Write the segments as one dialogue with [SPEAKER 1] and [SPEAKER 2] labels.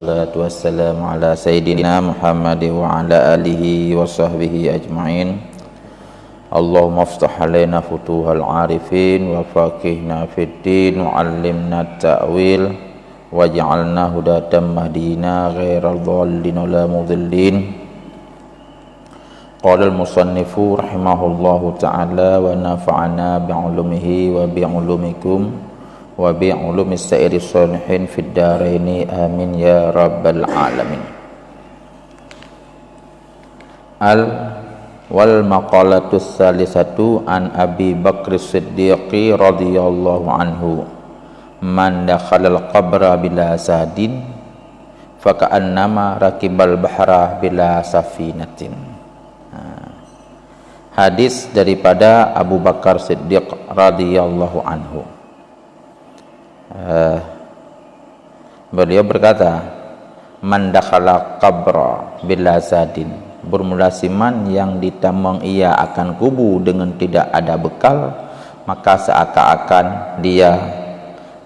[SPEAKER 1] Salatu wassalamu ala sayyidina Muhammad wa ala alihi wa sahbihi ajma'in. Allahumma aftah alaina futuhal arifin wa faqihna fid din wa 'allimna ta'wil waj'alna hudatan mahdina ghairal dhallin wala mudhillin. Qala al-musannifu rahimahullahu ta'ala wa nafa'ana bi'ulumihi wa bi'ulumikum wa bi'ulumi sa'iri salihin fid dharaini amin ya rabbal alamin. Wal maqalatus salisatu an Abi Bakr Siddiqi radhiyallahu anhu man dakhalal qabra bila sadin faka'annama rakibal bahra bila safinatin. Hadis daripada Abu Bakar Siddiq radhiyallahu anhu. Beliau berkata, man dakhala qabra bila zadin, bermula siman yang ditamang ia akan kubu dengan tidak ada bekal, maka seakan-akan dia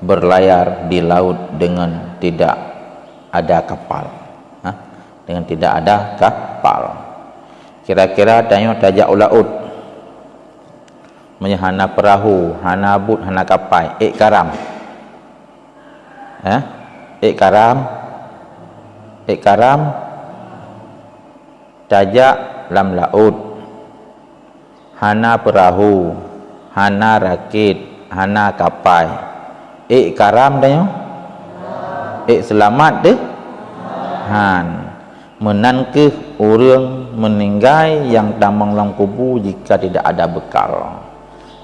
[SPEAKER 1] berlayar di laut dengan tidak ada kapal. Dengan tidak ada kapal. Kira-kira tanya tajak ulaut menyahana perahu, hana but, hana kapal, karam. Karam tajak lam laut, hana perahu, hana rakit, hana kapal. Karam dah yo. Selamat deh. Menankah orang meninggal yang tamang dalam kubur jika tidak ada bekal,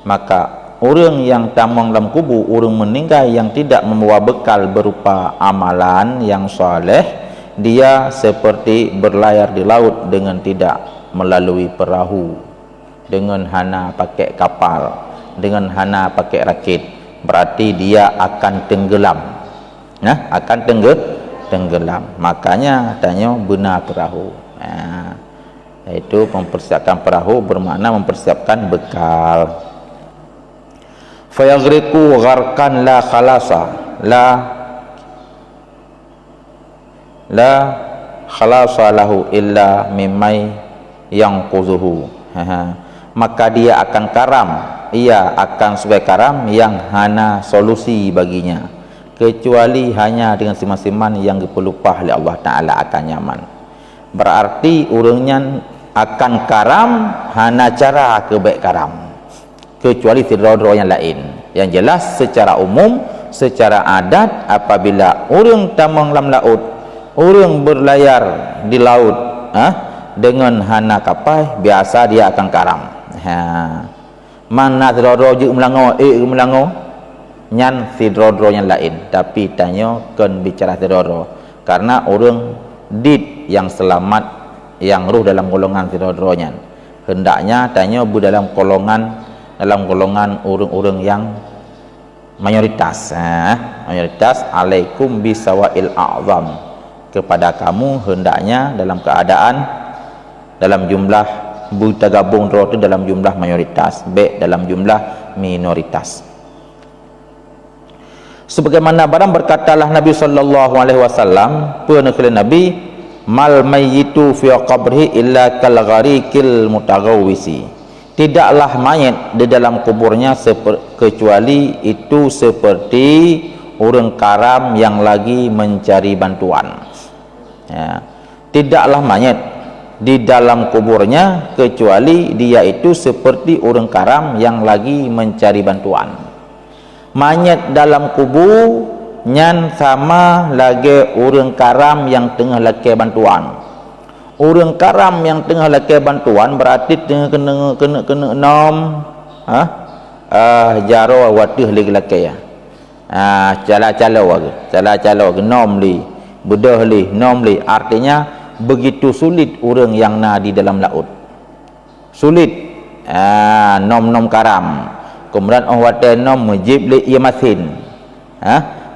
[SPEAKER 1] maka orang yang tamang dalam kubur, orang meninggal yang tidak membawa bekal berupa amalan yang soleh, dia seperti berlayar di laut dengan tidak melalui perahu, dengan hana pakai kapal, dengan hana pakai rakit. Berarti dia akan tenggelam. Akan tenggelam. Makanya tanya benar perahu. Itu mempersiapkan perahu bermakna mempersiapkan bekal. Fayaghriqu gharqan la khalasa lahu illa mimai yang quzuhu. Maka dia akan karam, ia akan sebagai karam yang hana solusi baginya, kecuali hanya dengan siman-siman yang dipelupah oleh Allah Ta'ala akan nyaman. Berarti orangnya akan karam hana cara kebaik karam, kecuali tidro-dro yang lain. Yang jelas secara umum, secara adat, apabila orang tamang dalam laut, orang berlayar di laut dengan hana kapal, biasa dia akan karam. Mana tidro-dro je melango nyan tidro-dro yang lain. Tapi tanya kan bicara tidro-dro, karena orang did yang selamat, yang ruh dalam golongan tidro-dro nya, hendaknya tanya dalam golongan orang-orang yang mayoritas. Mayoritas alaikum bisawail a'zam, kepada kamu hendaknya dalam keadaan dalam jumlah bergabung itu dalam jumlah mayoritas, baik dalam jumlah minoritas. Sebagaimana barang berkatalah Nabi sallallahu alaihi wasallam, penekil Nabi, mal mayyitu fi qabrihi illa kal gharikil mutaghawwisi. Tidaklah mayat di dalam kuburnya kecuali itu seperti orang karam yang lagi mencari bantuan. Tidaklah mayat di dalam kuburnya kecuali dia itu seperti orang karam yang lagi mencari bantuan. Mayat dalam kubur nyan sama lagi orang karam yang tengah lagi bantuan. Orang karam yang tengah lakukan bantuan berarti tengah kena nom jaro watih lagi lakukan cala nom li bedah li nom li. Artinya begitu sulit orang yang di dalam laut, sulit nom karam. Kemudian wate nom mujib li imasin,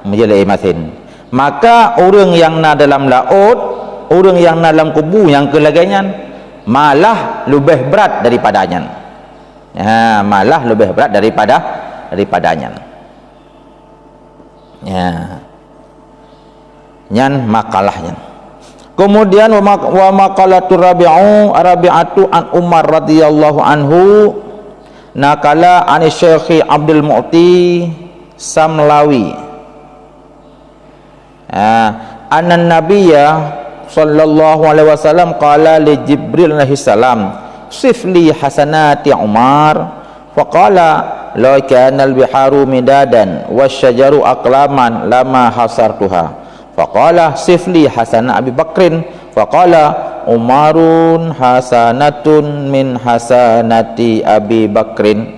[SPEAKER 1] mujib li imasin. Maka orang yang dalam laut, orang yang dalam kubur yang kelagainya malah lebih berat daripadanya. Malah lebih berat daripadanya. nyan makalahnya. Kemudian wa maqalatu rabi'atu an Umar radhiyallahu anhu nakala an Syekh Abdul Mu'ti Samlawi anna nabiyya sallallahu alaihi wasallam qala li Jibril alaihi salam sifli hasanati Umar faqala la kana al-biharu midadan wasyajaru aqlaman lama hasartuha faqala sifli hasana Abi Bakrin faqala Umarun hasanatun min hasanati Abi Bakrin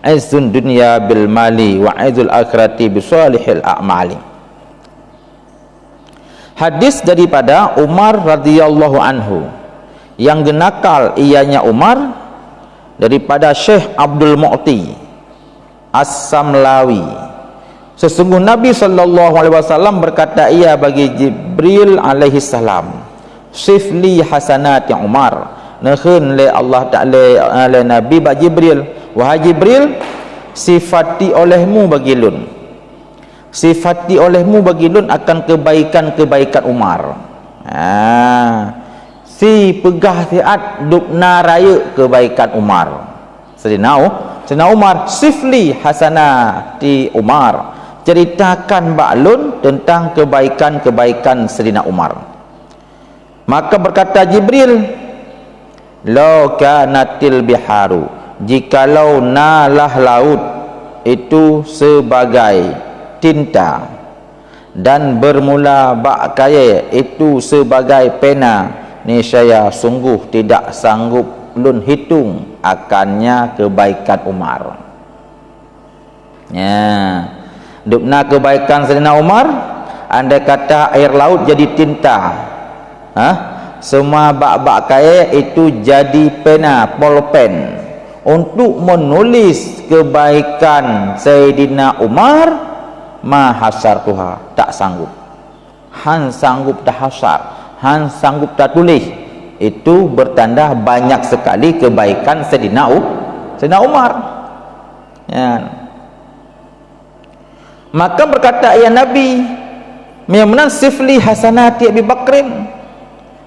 [SPEAKER 1] izzun dunya bil mali wa izzul akhirati bi salihil a'mali. Hadis daripada Umar radhiyallahu anhu yang genakal ianya Umar daripada Syekh Abdul Mu'ti As-Samlawi, sesungguh Nabi sallallahu alaihi wasallam berkata ia bagi Jibril alaihi salam, sifli hasanati Umar, nahun le Allah Ta'ala le Nabi bagi Jibril, wahai Jibril, sifati olehmu bagi lun, sifati olehmu bagi lun akan kebaikan-kebaikan Umar. Si pegah siat dukna raya kebaikan Umar. Sedina Umar, sifli hasanati Umar, ceritakan baklun tentang kebaikan-kebaikan Sedina Umar. Maka berkata Jibril, law kanatil biharu, jikalau nalah laut itu sebagai tinta dan bermula bak kaya itu sebagai pena, niscaya sungguh tidak sanggup lun hitung akannya kebaikan Umar. Dukna kebaikan Sayyidina Umar, andai kata air laut jadi tinta, semua bak-bak kaya itu jadi pena, pulpen untuk menulis kebaikan Sayyidina Umar, mahasar tuha, tak sanggup. Han sanggup tak hasar, han sanggup tak tulis. Itu bertanda banyak sekali kebaikan Sayyidina Umar. Maka berkata ya Nabi, "Miyamunan sifli hasanati Abi Bakrin."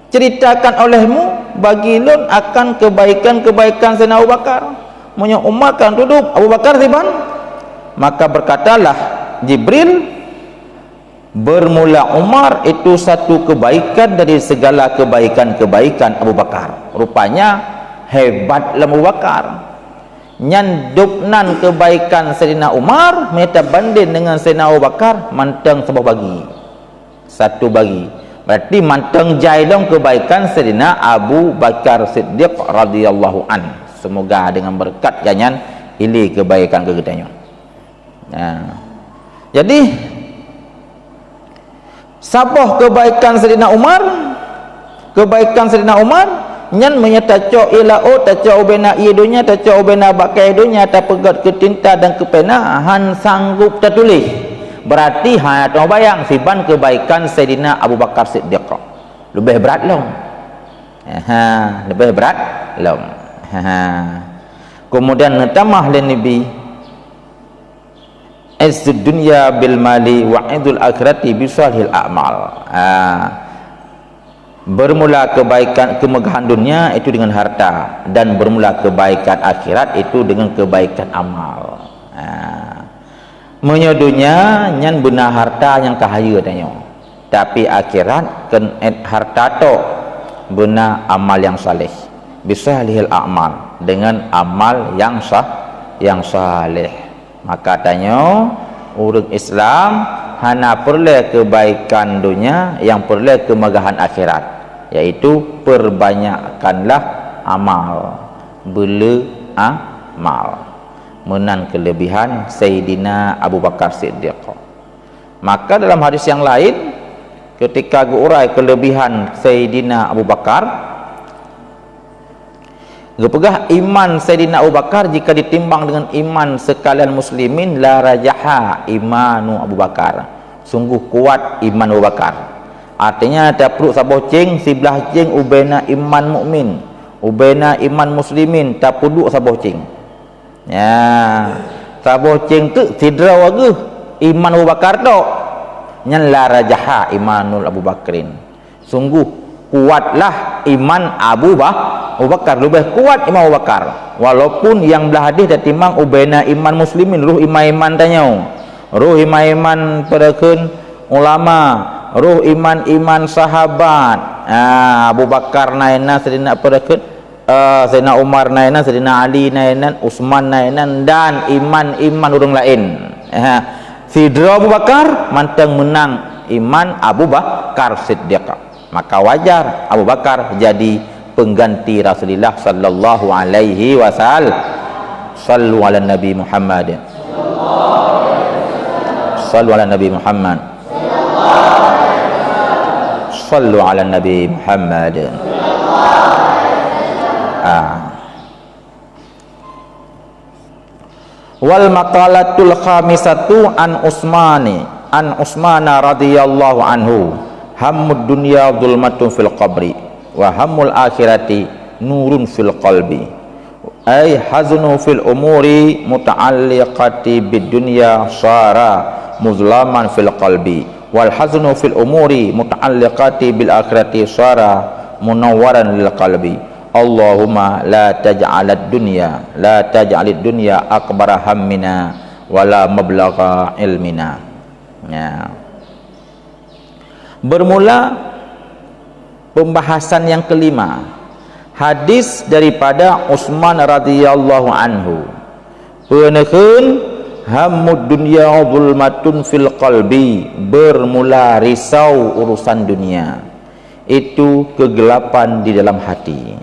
[SPEAKER 1] Ceritakan olehmu bagi lun akan kebaikan-kebaikan Sayyidina Abu Bakar. Punya Umar kan duduk, Abu Bakar siban. Maka berkatalah Jibril, bermula Umar itu satu kebaikan dari segala kebaikan-kebaikan Abu Bakar. Rupanya hebatlah Abu Bakar. Nyanduknan kebaikan Sayyidina Umar meta banding dengan Sayyidina Abu Bakar manteng sebuah bagi. Satu bagi. Berarti manteng jailong kebaikan Sayyidina Abu Bakar Siddiq radhiyallahu an. Semoga dengan berkat jangan ili kebaikan kegetanya. Jadi sabah kebaikan Sayyidina Umar, kebaikan Sayyidina Umar nyan menyataco ilao taco ubena idunya taco ubena bakai idunya ta pegat ke tinta dan ke pena han sanggup tertulis. Berarti tahu bayang siban kebaikan Sayyidina Abu Bakar Siddiq lebih berat long. Lebih berat long. Kemudian tamah le Nabi izzud dunya bil mali wa idul akhirati bi salihil a'mal. Bermula kebaikan kemegahan dunia itu dengan harta, dan bermula kebaikan akhirat itu dengan kebaikan amal. Menyodunya nyan benar harta yang kahaya tanya, tapi akhirat ken harta to benar amal yang saleh, bisalihil a'mal, dengan amal yang saleh. Maka tanya urang Islam hana perlu kebaikan dunia, yang perlu kemegahan akhirat, yaitu perbanyakkanlah amal, bela amal, menan kelebihan Sayyidina Abu Bakar Siddiq. Maka dalam hadis yang lain ketika diurai kelebihan Sayyidina Abu Bakar, gepegah iman Sayyidina Abu Bakar jika ditimbang dengan iman sekalian muslimin, la rajaha imanu Abu Bakar, sungguh kuat iman Abu Bakar. Artinya tak perlu saboh cing sebelah cing ubena iman mukmin, ubena iman muslimin, tak perlu saboh cing. Saboh cing tu sidra wagu iman Abu Bakar tu nyan la rajaha imanul Abu Bakrin. Sungguh kuatlah iman Abu Bakar, lebih kuat Imam Abu Bakar. Walaupun yang belah hadis dah timbang ubaina iman muslimin, ruh iman tanya. Ruh iman perakeun ulama, ruh iman sahabat. Abu Bakar naina sedina perakeun Sayyidina Umar naina, Sayyidina Ali naina, Utsman naina, dan iman orang lain. Sidra Abu Bakar mantang menang iman Abu Bakar Siddiq. Maka wajar Abu Bakar jadi pengganti Rasulullah sallallahu alaihi wasallam. Sallu ala Nabi Muhammad. Sallu ala Nabi Muhammad. Sallu ala Nabi Muhammad. Wal maqalatul khamisatu an Utsmana radhiyallahu anhu, hammud dunya zulmatun fil qabri wa hammul akhirati nurun fil qalbi, ay haznu fil umuri muta'alliqati bid dunya sara muzlaman fil qalbi, wal haznu fil umuri muta'alliqati bil akhirati sara munawwaran lil qalbi. Allahumma la taj'alid dunya akbara hammina wala mablagha ilmina. Ya. Bermula pembahasan yang kelima, hadis daripada Utsman radhiyallahu anhu. Peunekeun hammud dunya zulmatun fil qalbi, bermula risau urusan dunia itu kegelapan di dalam hati,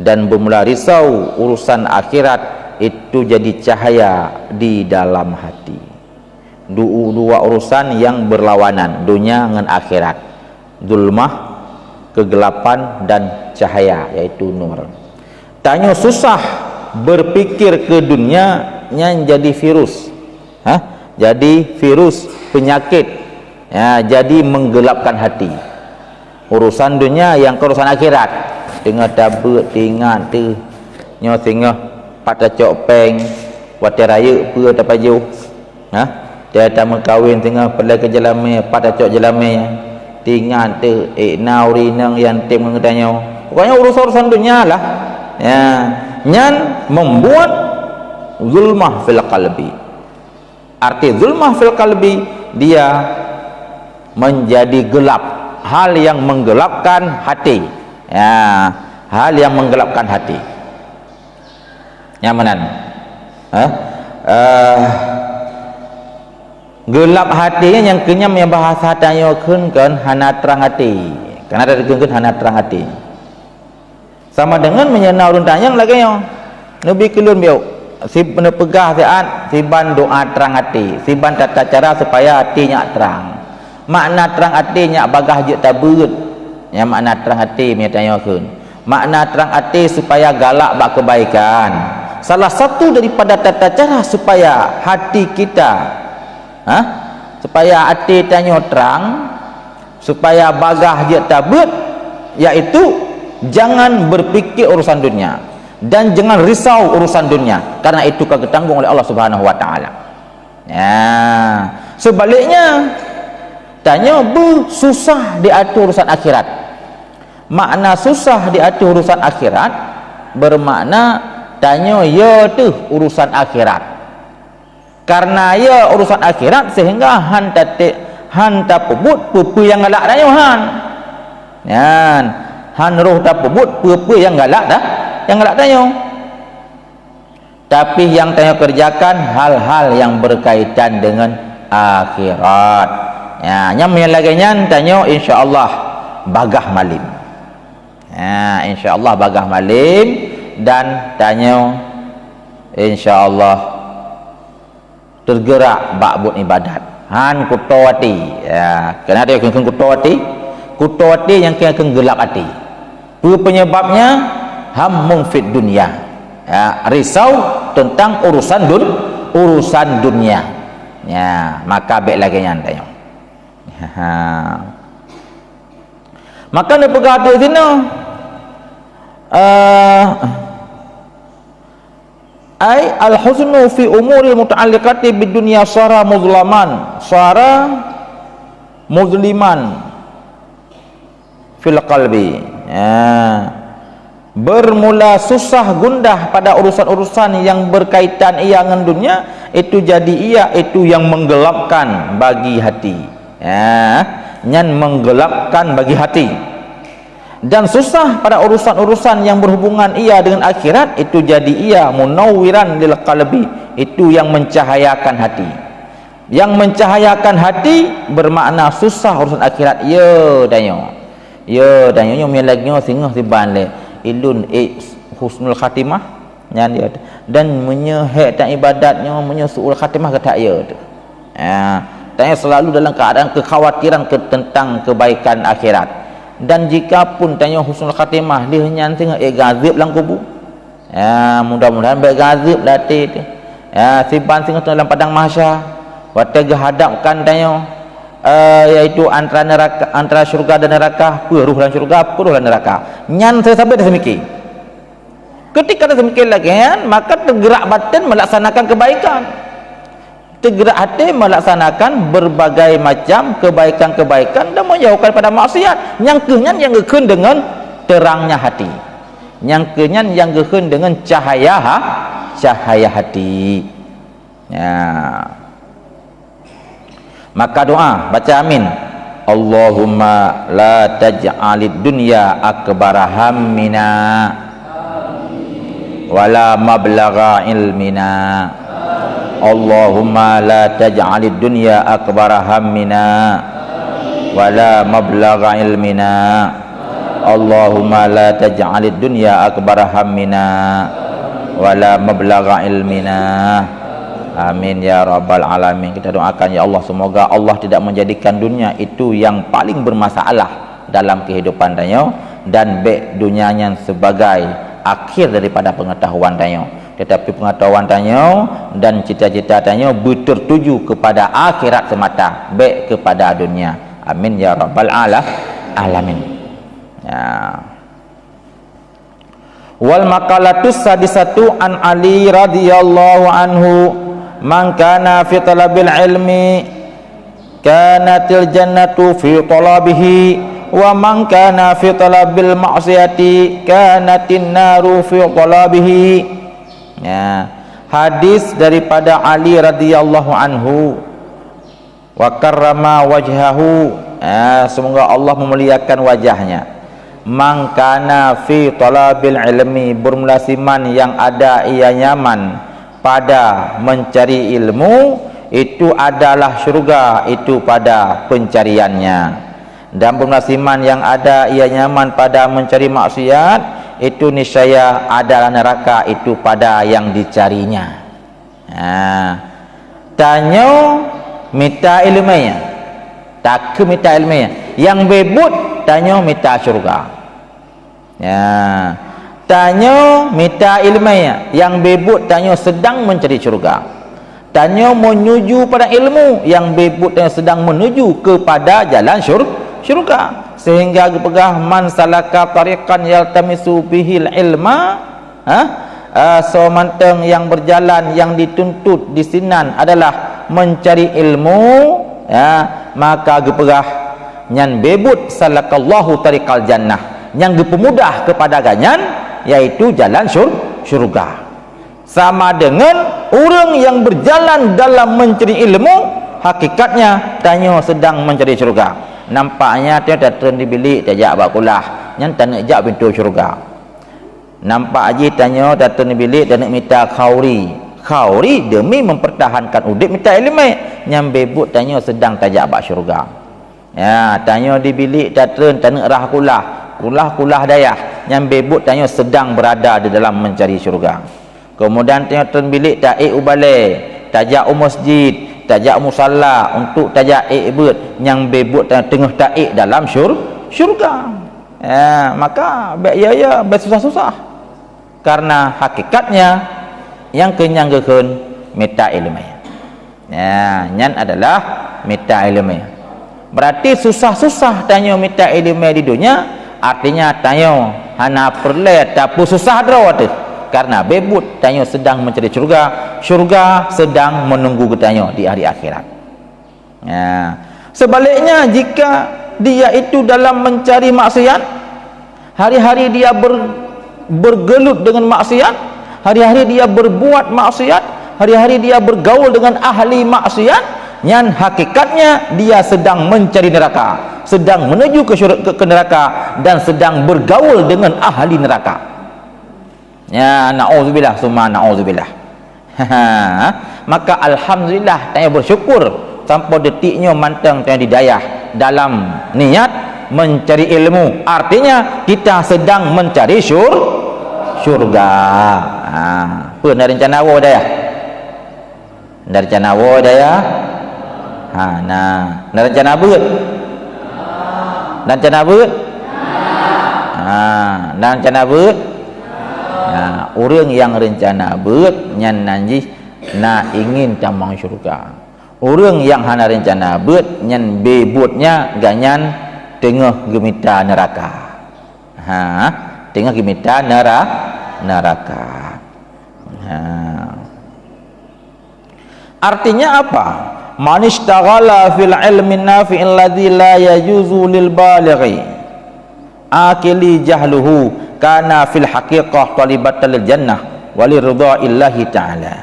[SPEAKER 1] dan bermula risau urusan akhirat itu jadi cahaya di dalam hati. Dua urusan yang berlawanan, dunia dengan akhirat. Zulmah kegelapan, dan cahaya yaitu nur. Tanya susah berpikir ke dunia yang jadi virus. Jadi virus penyakit. Ya, jadi menggelapkan hati. Urusan dunia yang ke urusan akhirat. Tengah tabut tingat tu nyo tengah pada cok peng wate raya pur tapaju dia tamu kahwin tengah pelai ke jalame pada cok jalame tingat tu nauri nang yang tim ngedanyo. Pokoknya urusan dunia lah ya, nyan membuat zulmah fil qalbi. Arti zulmah fil qalbi, dia menjadi gelap, hal yang menggelapkan hati. Ya, hal yang menggelapkan hati. Nyamanan. Gelap hatinya yang kenyam yang bahasa tanya kan hana terang hati. Karena ada dikeun hana terang hati. Sama dengan menyena urun tanyang lagi yo. Nabi kelun biau. Si pegah saat si ban doa terang hati, si ban tata cara supaya hatinya terang. Makna terang hatinya bagah je tabut. Yang makna terang hati menyatanyakan makna terang hati supaya galak bak kebaikan. Salah satu daripada tata cara supaya hati kita supaya hati tanya terang, supaya bagah dia tabut, yaitu jangan berfikir urusan dunia dan jangan risau urusan dunia, karena itu akan ditanggung oleh Allah Subhanahu wa taala. Ya, sebaliknya tanya susah diatur urusan akhirat. Makna susah diatur urusan akhirat bermakna tanya ya tu urusan akhirat. Karena ya urusan akhirat sehingga han tapubut pupu yang galak tanya han. Yan, han roh tapubut pupu yang galak dah, yang galak tanya. Tapi yang tanya kerjakan hal-hal yang berkaitan dengan akhirat. Ya, yang lagi nyan tanya insya-Allah bagah malim. Ya, insya-Allah bagah malim, dan tanya insya-Allah tergerak bak buat ibadat. Han kutawati. Ya, kerana dia kena kutawati. Kutawati yang kena gelap hati. Apa penyebabnya? Hammun fid dunya. Ya, risau tentang urusan dunia. Ya, maka baik lagi yang tanya. Maka dia pegang hati sini ay al-huznu fi umuri muta'alliqati bid dunya sara muzlaman, sara muzliman fil qalbi. Bermula susah gundah pada urusan-urusan yang berkaitan ia dengan dunia, itu jadi ia itu yang menggelapkan bagi hati. Yang menggelapkan bagi hati. Dan susah pada urusan-urusan yang berhubungan ia dengan akhirat, itu jadi ia munawwiran lil qalbi, itu yang mencahayakan hati. Yang mencahayakan hati bermakna susah urusan akhirat. Ya danyo nyo lagi singah siban le ilun husnul khatimah nyan dia dan menyehek dan ibadatnya menyesul khatimah kata ya tu. Tanya selalu dalam keadaan kekhawatiran tentang kebaikan akhirat. Dan jika pun tanya husnul khatimah dia nyan tengok gazib dalam kubur. Mudah-mudahan baik gazib latih tu. Siban singah dalam padang mahsyar. Waktu hadapkan tanya yaitu antara neraka, antara syurga dan neraka, peruh dalam syurga, peruh dalam neraka. Nyan saya sampai dah semikir. Ketika dah semikir lagi kan, maka tergerak batin melaksanakan kebaikan. Tergerak hati melaksanakan berbagai macam kebaikan-kebaikan dan menjauhkan pada maksiat. Yang kenyan yang gekun dengan terangnya hati. Yang kenyan yang gekun dengan cahaya hati. Maka doa baca amin. Allahumma la taj'alid dunya akbara hammina wala mablagha ilmina. Allahumma la taj'alid dunya akbara hammina wala mablagha ilmina. Allahumma la taj'alid dunya akbara hammina wala mablagha ilmina. Amin ya rabbal alamin. Kita doakan ya Allah, semoga Allah tidak menjadikan dunia itu yang paling bermasalah dalam kehidupan danyo, dan baik dunianya sebagai akhir daripada pengetahuan danyo, tetapi pengetahuan danyo dan cita-cita danyo bertertuju kepada akhirat semata, baik kepada dunia. Amin ya rabbal alamin. Wal maqalatus sadisatu an Ali radhiyallahu anhu, man kana fi talabil ilmi kanatil jannatu fi talabihi, wa man kana fi talabil ma'siyati kanatin naru fi talabihi. Hadis daripada Ali radhiyallahu anhu, wa karrama wajhahu, semoga Allah memuliakan wajahnya. Man kana fi talabil ilmi, bermula siman yang ada ia nyaman pada mencari ilmu, itu adalah syurga itu pada pencariannya. Dan bermulasiman yang ada ia nyaman pada mencari maksiat, itu niscaya adalah neraka itu pada yang dicarinya. Tanyo minta ilmunya, tak minta ilmunya. Yang bebut tanyo minta syurga. Tanyo minta ilmunya, yang bebut tanyo sedang mencari syurga. Tanyo menuju pada ilmu, yang bebut tanyo sedang menuju kepada jalan syurga. Sehingga pegah man salaka tariqan yaltamisu bihil ilma, somanteng yang berjalan yang dituntut di sinan adalah mencari ilmu, maka gepegah nyan bebut salakallahu tariqal jannah, yang gepemudah kepada ganyan yaitu jalan syurga. Sama dengan orang yang berjalan dalam mencari ilmu, hakikatnya tanyo sedang mencari syurga. Nampaknya dia datang di bilik tajak bakulah, yang tak nak jak pintu syurga. Nampak aja tanyo datang di bilik dan nak minta khauri demi mempertahankan udip minta ilmu, yang bebut tanyo sedang tajak bak syurga. Tanyo di bilik datang tak nak rah kulah dayah, yang bebut tanya sedang berada di dalam mencari syurga. Kemudian tanya bilik taik ubale, tajak masjid, tajak musalla untuk tajak ibad, yang bebut tengah taik dalam syurga. Maka ya bersusah-susah, karena hakikatnya yang kenyang gekun minta ilmu. Nyan adalah minta ilmu. Berarti susah-susah tanya minta ilmu di dunia, artinya tanyo hana perle tapi susah drawat, karena bebut tanyo sedang mencari syurga sedang menunggu tanyo di hari akhirat. Sebaliknya, jika dia itu dalam mencari maksiat, hari-hari dia bergelut dengan maksiat, hari-hari dia berbuat maksiat, hari-hari dia bergaul dengan ahli maksiat, yang hakikatnya dia sedang mencari neraka, sedang menuju ke neraka, dan sedang bergaul dengan ahli neraka. Ya, na'udzubillah, summa na'udzubillah. Maka alhamdulillah, saya bersyukur sampai detiknya mantang saya didayah dalam niat mencari ilmu. Artinya kita sedang mencari syurga. Apa nak rencana awak dah ya? Nak rencana awak dah ya? Nak rencana apa? Nak rencana apa? Nak rencana apa? Orang yang rencana buat nyan nanji nak ingin tambang syurga. Orang yang hana rencana buat nyan bebutnya ganyan tengah gemita neraka. Tengah gemita neraka. Artinya apa? Man ishtaghala fil ilmi nafi'il ladzi la yajuzu lil balighi akili jahluhu kana fil haqiqah talibatan lil jannah wa li ridha'illahi ta'ala.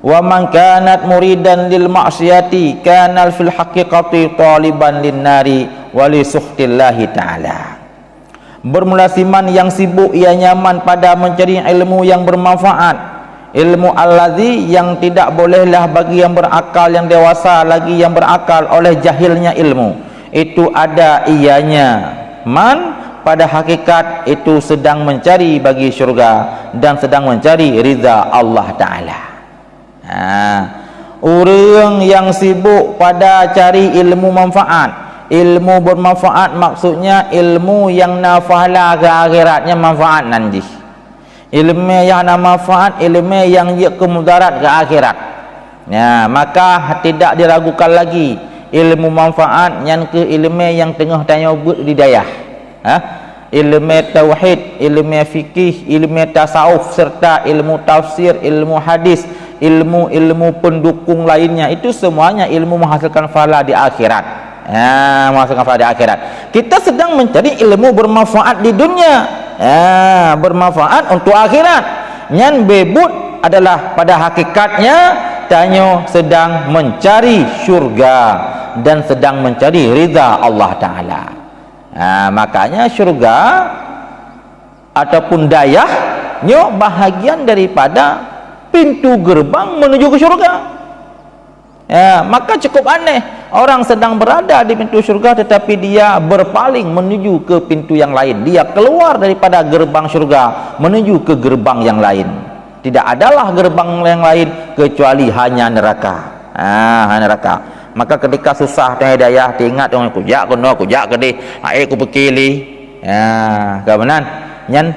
[SPEAKER 1] Wa man kanat muridan lil ma'siyati kana fil haqiqati taliban lin nari wa li sukhtillahi ta'ala. Bermula siman yang sibuk ia nyaman pada mencari ilmu yang bermanfaat, ilmu allazi yang tidak bolehlah bagi yang berakal, yang dewasa lagi yang berakal oleh jahilnya ilmu. Itu ada ianya man pada hakikat itu sedang mencari bagi syurga dan sedang mencari ridha Allah Ta'ala. Orang yang sibuk pada cari ilmu manfaat, ilmu bermanfaat maksudnya ilmu yang nafahala ke akhiratnya manfaat nanti. Ilmu yang nak manfaat, ilmu yang ia kemudarat ke akhirat. Maka tidak diragukan lagi ilmu manfaat yang ke ilmu yang tengah tanya budidaya. Ilmu tauhid, ilmu fikih, ilmu tasawuf serta ilmu tafsir, ilmu hadis, ilmu-ilmu pendukung lainnya, itu semuanya ilmu menghasilkan pahala di akhirat. Menghasilkan pahala di akhirat. Kita sedang mencari ilmu bermanfaat di dunia, bermanfaat untuk akhirat. Yang bebut adalah pada hakikatnya tanya sedang mencari syurga dan sedang mencari ridha Allah Ta'ala. Makanya syurga ataupun dayahnya bahagian daripada pintu gerbang menuju ke syurga. Maka cukup aneh orang sedang berada di pintu syurga tetapi dia berpaling menuju ke pintu yang lain. Dia keluar daripada gerbang syurga menuju ke gerbang yang lain. Tidak adalah gerbang yang lain kecuali hanya neraka. Hanya neraka. Maka ketika susah tengah hidayah ingat orang kujak kena kujak ke dia air ku pekili kebenan nyan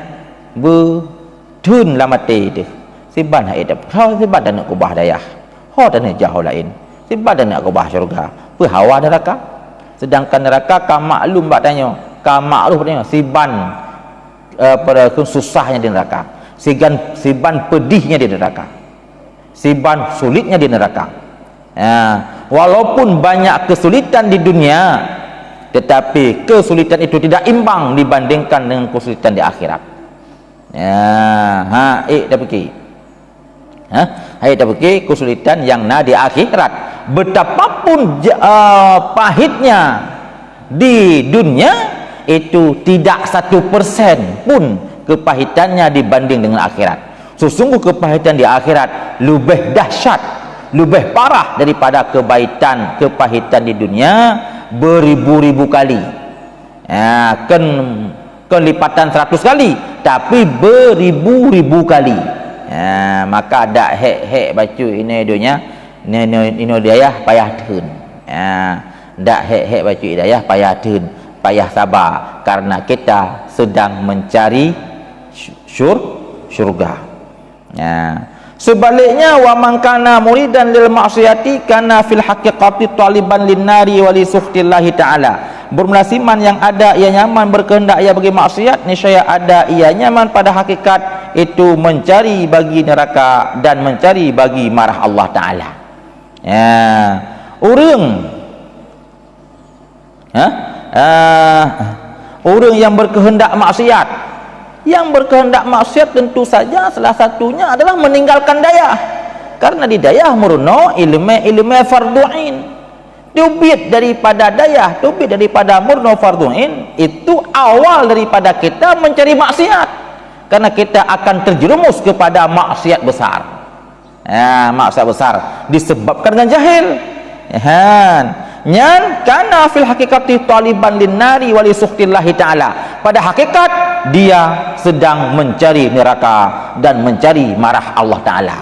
[SPEAKER 1] betun lah mati dia siban hai dah kau siban dah nak kubah dayah ho dah nak jauh lain siban dah nak kubah syurga hawa neraka. Sedangkan neraka ka maklum bak tanya ka makruf tanya siban pada susahnya di neraka, siban pedihnya di neraka, siban sulitnya di neraka. Walaupun banyak kesulitan di dunia tetapi kesulitan itu tidak imbang dibandingkan dengan kesulitan di akhirat. Dah pergi dah pergi kesulitan yang di akhirat. Betapapun pahitnya di dunia itu tidak 1% pun kepahitannya dibanding dengan akhirat. Sesungguh kepahitan di akhirat lebih dahsyat, lebih parah daripada kepahitan di dunia beribu-ribu kali. Kan lipatan 100 kali tapi beribu-ribu kali. Maka ada hek baca ini dunia ini hidayah payah tun. Dak hek baca hidayah payah tun, payah sabar karena kita sedang mencari syurga. Sebaliknya wa man kana muridan lil ma'siyati kana fil haqiqati taliban lin nari wa li sukhtillahi ta'ala. Bermula siman yang ada ia nyaman berkehendak ia bagi maksiat, niscaya ada ia nyaman pada hakikat itu mencari bagi neraka dan mencari bagi marah Allah Ta'ala. Orang Orang yang berkehendak maksiat, tentu saja salah satunya adalah meninggalkan dayah. Karena di dayah murno ilmu fardu'in, tubit daripada dayah, tubit daripada murno fardu'in, itu awal daripada kita mencari maksiat, karena kita akan terjerumus kepada maksiat besar. Maksiat besar disebabkan dengan jahil. Nyan kana fil hakikati taliban linnari wa li sukhtillahi ta'ala. Pada hakikat dia sedang mencari neraka dan mencari marah Allah Ta'ala.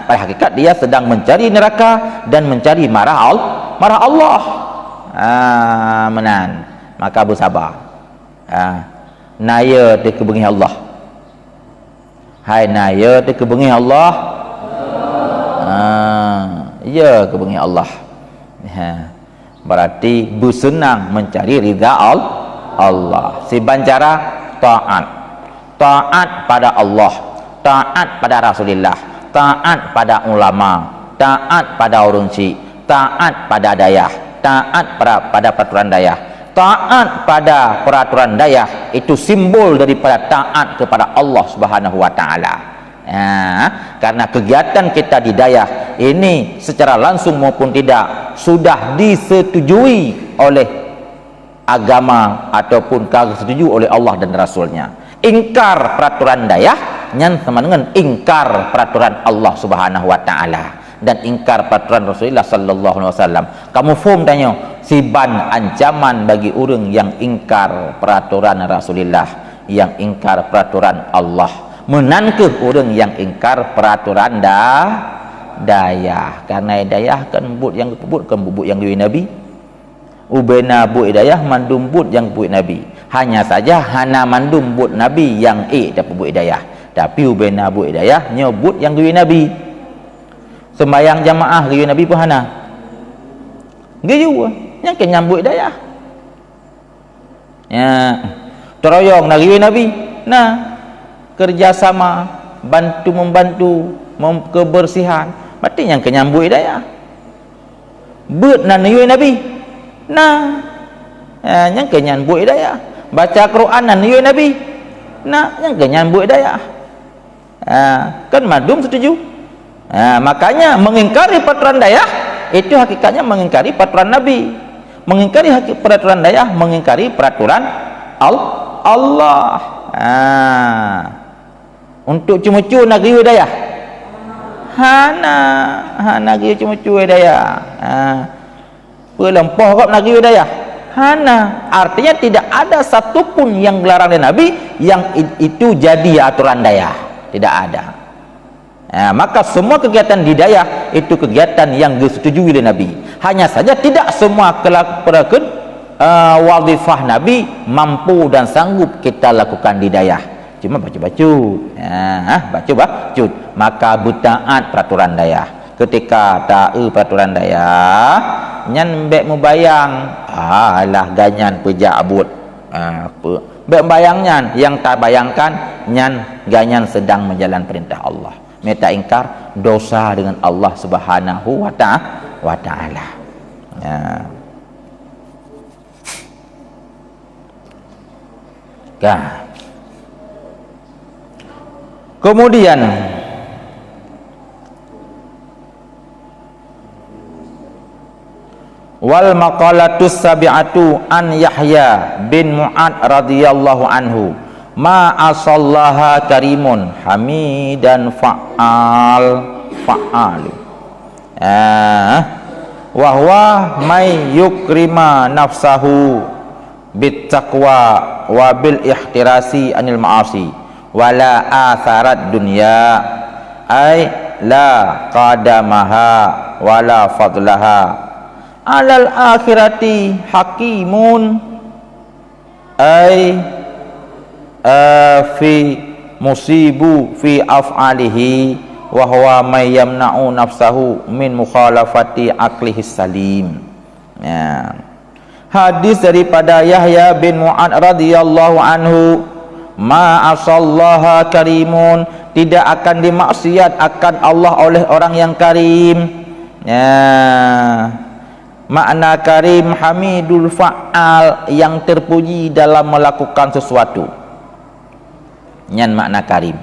[SPEAKER 1] Pada hakikat dia sedang mencari neraka dan mencari marah Allah. Menan. Maka bersabar. Naya te kebengi Allah. Hai naya te kebengi Allah. Ya kebengi Allah. Berarti bersenang mencari ridha Allah. Siban cara taat pada Allah, taat pada Rasulullah, taat pada ulama, taat pada orang Syiah, taat pada dayah, taat pada peraturan dayah. Taat pada peraturan dayah itu simbol daripada taat kepada Allah Subhanahu wa taala. Karena kegiatan kita di dayah ini secara langsung maupun tidak sudah disetujui oleh agama ataupun disetujui oleh Allah dan Rasulnya. Ingkar peraturan dayah nyan sama dengan ingkar peraturan Allah Subhanahu wa taala dan ingkar peraturan Rasulullah sallallahu alaihi wasallam. Kamu faham tanya siban ancaman bagi orang yang ingkar peraturan Rasulullah, yang ingkar peraturan Allah. Menangkeh orang yang ingkar peraturan dayah. Karena dayah kan bubut yang bubut yang diwi Nabi. Ubena bu dayah mandum bubut yang bubut Nabi. Hanya saja hana mandum bubut Nabi yang dapat bubut dayah. Tapi ubena bu dayah nyebut yang diwi Nabi. Sembayang jamaah diwi Nabi pun hana. Gitu yang kenyambut dayah. Teroyong diwi Nabi. Kerjasama, membantu kebersihan, berarti yang kenyambut hidayah. Buat nanyui Nabi, yang kenyambut hidayah. Baca Quran nanyui Nabi, yang kenyambut hidayah. Kan madum setuju. Makanya mengingkari peraturan dayah itu hakikatnya mengingkari peraturan Nabi. Mengingkari peraturan dayah, mengingkari peraturan Allah. Untuk cuma-cuma negeri hidayah hana negeri cuma-cuma hidayah pelempah kok negeri hidayah hana. Artinya tidak ada satupun yang dilarang oleh Nabi yang itu jadi aturan dayah, tidak ada. Maka semua kegiatan di dayah itu kegiatan yang disetujui oleh Nabi. Hanya saja tidak semua wadifah Nabi mampu dan sanggup kita lakukan di dayah. Cuma baca-bacut, maka butaat peraturan dayah. Ketika tahu peraturan dayah, nyan bek mubayang, alah ganyan pejabut, bek bayangnya yang tak bayangkan, nyan ganyan sedang menjalan perintah Allah. Meta ingkar dosa dengan Allah Subhanahu wa taala. Kemudian wal maqalatus sabi'atu an Yahya bin Mu'ad radhiyallahu anhu ma asallaha karimun hamidan fa'alu wa huwa may yukrima nafsahu bit taqwa wa bil ihtirasi anil ma'asi wala atharat dunya ay la qadamaha wala fadlaha alal akhirati hakimun ay fi musibu fi af'alihi wa huwa may yamna'u nafsahu min mukhalafati aqlihi salim. Hadis daripada Yahya bin Mu'ad radhiyallahu anhu, ma asallaha karimun, tidak akan dimaksiat akan Allah oleh orang yang karim. Makna karim hamidul fa'al, yang terpuji dalam melakukan sesuatu. Nyan makna karim.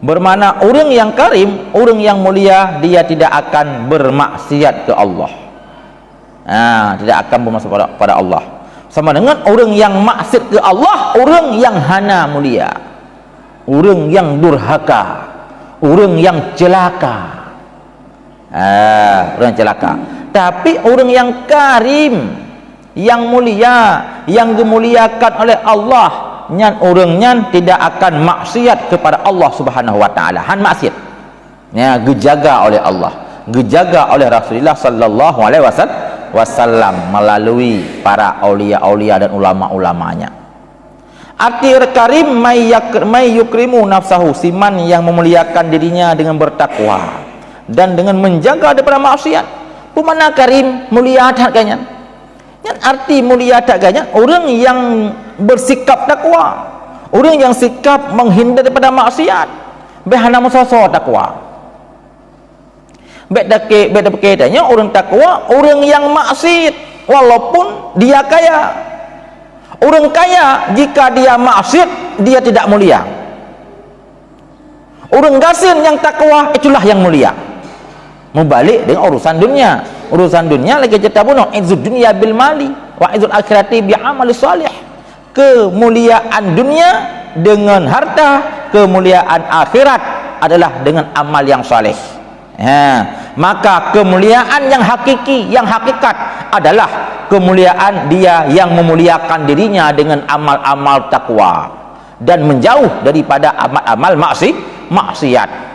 [SPEAKER 1] Bermakna orang yang karim, orang yang mulia, dia tidak akan bermaksiat ke Allah. Tidak akan bermaksiat pada Allah. Sama dengan orang yang maksiat ke Allah, orang yang hana mulia, orang yang durhaka, orang yang celaka. Orang celaka. Tapi orang yang karim, yang mulia, yang dimuliakan oleh Allah, nyan orangnya tidak akan maksiat kepada Allah Subhanahu wa taala. Han maksiat. Ya, dijaga oleh Allah, dijaga oleh Rasulullah sallallahu alaihi wasallam melalui para aulia-aulia dan ulama-ulamanya. Arti karim may yukrimu nafsahu, siman yang memuliakan dirinya dengan bertakwa dan dengan menjaga daripada maksiat. Pemana karim, mulia harganya. Yang arti mulia harganya orang yang bersikap takwa, orang yang sikap menghindar daripada maksiat, behana musaso takwa. Beda perkataannya orang takwa, orang yang maksiat walaupun dia kaya. Orang kaya jika dia maksiat, dia tidak mulia. Orang gasin yang takwa, itulah yang mulia. Membalik dengan urusan dunia. Urusan dunia lagi cerita bunuh, izzud dunia bil mali wa izzul akhirati bi amali salih. Kemuliaan dunia dengan harta, kemuliaan akhirat adalah dengan amal yang saleh. Maka kemuliaan yang hakiki, yang hakikat adalah kemuliaan dia yang memuliakan dirinya dengan amal-amal takwa dan menjauh daripada amal-amal maksiat.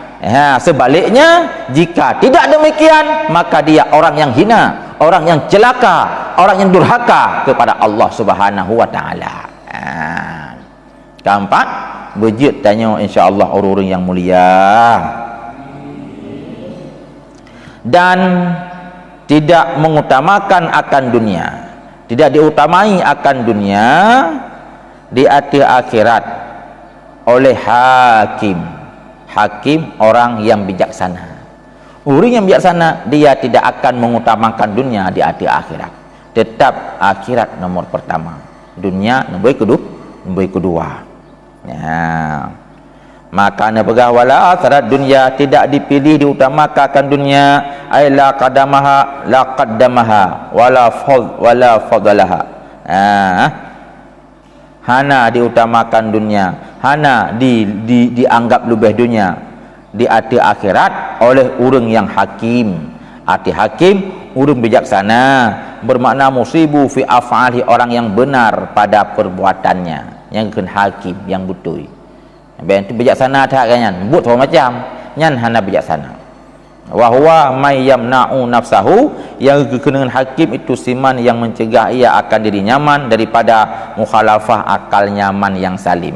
[SPEAKER 1] Sebaliknya, jika tidak demikian, maka dia orang yang hina, orang yang celaka, orang yang durhaka kepada Allah Subhanahu wa taala. Keempat, berjit tanya insya-Allah orang-orang yang mulia. Dan tidak mengutamakan akan dunia, tidak diutamai akan dunia di akhirat oleh hakim, orang yang bijaksana. Orang yang bijaksana, dia tidak akan mengutamakan dunia di akhirat. Tetap akhirat nomor pertama, dunia nomor kedua. Maka nepegah wala atharat dunia, tidak dipilih diutamakan dunia, ay la qaddamaha wala fadalaha. Hana diutamakan dunia, hana dianggap lebih dunia di akhirat oleh orang yang hakim. Arti hakim, orang bijaksana, bermakna musibu fi af'ali, orang yang benar pada perbuatannya, yang hakim, yang betul. Itu bijaksana tak kan? Buat macam nyan hana bijaksana. Wa huwa may yamna'u nafsahu, yang dengan hakim itu siman yang mencegah ia akan diri nyaman daripada mukhalafah akal nyaman yang salim.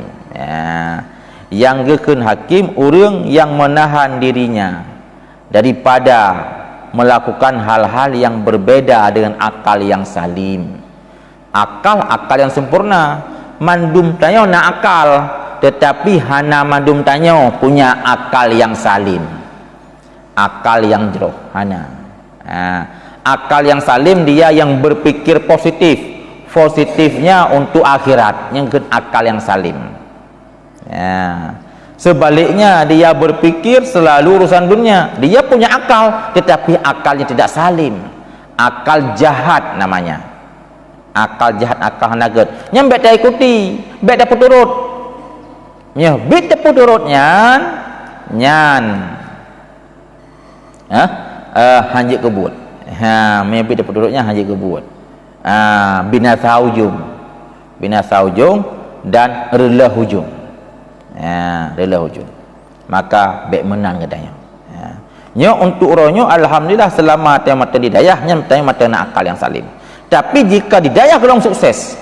[SPEAKER 1] Yang geken hakim orang yang menahan dirinya daripada melakukan hal-hal yang berbeda dengan akal yang salim. Akal yang sempurna, mandum tanyo na akal, tetapi hana mandum tanyo punya akal yang salim, akal yang jeroh hana. Akal yang salim dia yang berpikir positifnya untuk akhirat, yang akal yang salim. Sebaliknya dia berpikir selalu urusan dunia, dia punya akal tetapi akalnya tidak salim, akal jahat namanya, akal jahat, akal naget yang beda ikuti, beda puturut, ya beda puturutnya nyan hanjik kebut, beda puturutnya hanjik kebut, binasa ujung dan rela hujung. Rela hujung, maka baik menang katanya. Nyo untuk ronyo alhamdulillah selamat yang mata didayah, nya mata nak akal yang salim. Tapi jika didayah golong sukses,